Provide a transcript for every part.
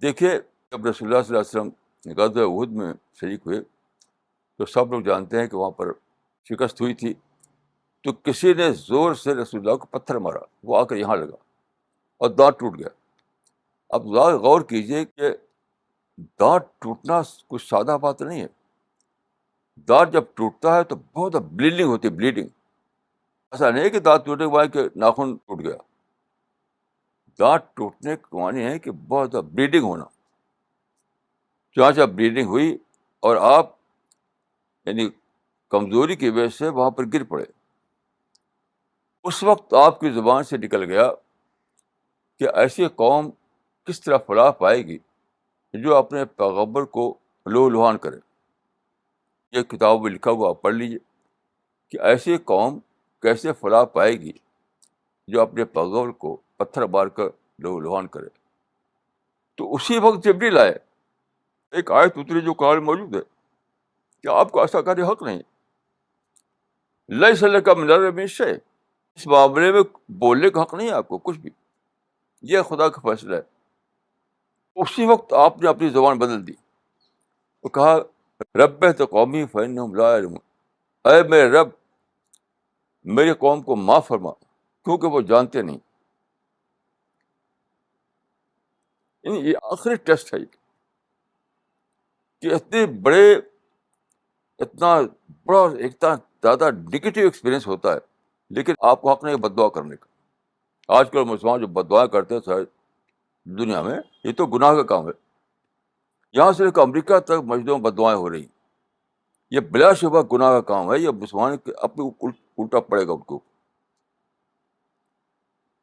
دیکھیے، جب رسول اللہ صلی اللہ علیہ وسلم غزوہ احد میں شریک ہوئے تو سب لوگ جانتے ہیں کہ وہاں پر شکست ہوئی تھی. تو کسی نے زور سے رسول اللہ کو پتھر مارا، وہ آ کر یہاں لگا اور دانت ٹوٹ گیا. اب ذرا غور کیجیے کہ دانت ٹوٹنا کچھ سادہ بات نہیں ہے. دانت جب ٹوٹتا ہے تو بہت بلیڈنگ ہوتی ہے، بلیڈنگ. ایسا نہیں ہے کہ دانت ٹوٹنے کے بعد کہ ناخن ٹوٹ گیا. دانت ٹوٹنے کا معنی ہے کہ بہت بلیڈنگ ہونا. چانچہ بلیڈنگ ہوئی اور آپ یعنی کمزوری کی وجہ سے وہاں پر گر پڑے. اس وقت آپ کی زبان سے نکل گیا کہ ایسی قوم کس طرح فلاح پائے گی جو اپنے پیغمبر کو لو لہان کرے. یہ کتاب میں لکھا ہوا آپ پڑھ لیجیے کہ ایسی قوم کیسے فلاح پائے گی جو اپنے پیغمبر کو پتھر مار کر لو لہان کرے. تو اسی وقت جبریل آئے. ایک آیت اتری جو قرآن میں موجود ہے کہ آپ کو ایسا کرنے حق نہیں. لیس لک من الامر شیء، اس معاملے میں بولنے کا حق نہیں ہے آپ کو کچھ بھی. یہ خدا کا فیصلہ ہے. اسی وقت آپ نے اپنی زبان بدل دی اور کہا رب قومی فإنهم لا يعلمون، اے میرے رب میری قوم کو معاف فرما کیونکہ وہ جانتے نہیں. یہ آخری ٹیسٹ ہے کہ اتنا بڑا اتنا زیادہ نگیٹو ایکسپیرئنس ہوتا ہے لیکن آپ کو حق نہیں بد دعا کرنے کا. آج کل مسلمان جو بد دعائیں کرتے ہیں سارے دنیا میں، یہ تو گناہ کا کام ہے. یہاں سے لے کر امریکہ تک مسجدوں میں بد دعائیں ہو رہی ہیں. یہ بلا شبہ گناہ کا کام ہے. یہ مسلمان اپنے الٹا پڑے گا ان کو.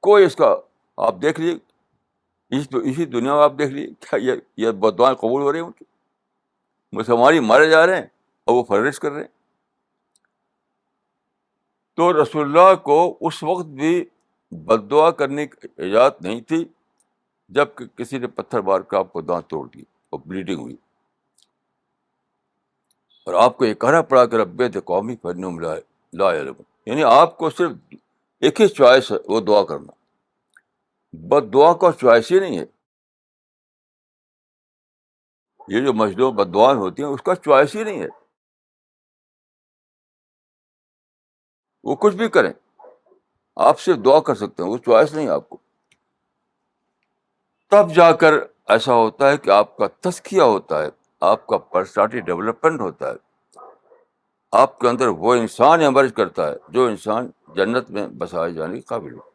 کوئی اس کا آپ دیکھ لیجیے اسی دنیا میں آپ دیکھ لیجیے کیا یہ بد دعائیں قبول ہو رہی ہیں ان کی. مسلمان مارے جا رہے ہیں اور وہ فرورش کر رہے ہیں. تو رسول اللہ کو اس وقت بھی بد دعا کرنے کی اجازت نہیں تھی جب کہ کسی نے پتھر مار کر آپ کو دانت توڑ دی اور بلیڈنگ ہوئی. اور آپ کو یہ کہنا پڑا کہ رب قومی فإنهم لا يعلمون. یعنی آپ کو صرف ایک ہی چوائس ہے، وہ دعا کرنا. بد دعا کا چوائس ہی نہیں ہے. یہ جو مسجدوں بد دعائیں ہوتی ہیں اس کا چوائس ہی نہیں ہے. وہ کچھ بھی کریں آپ صرف دعا کر سکتے ہیں، وہ چوائس نہیں ہے آپ کو. تب جا کر ایسا ہوتا ہے کہ آپ کا تزکیہ ہوتا ہے، آپ کا پرسنالٹی ڈیولپمنٹ ہوتا ہے. آپ کے اندر وہ انسان ایمرج کرتا ہے جو انسان جنت میں بسائے جانے کے قابل ہو.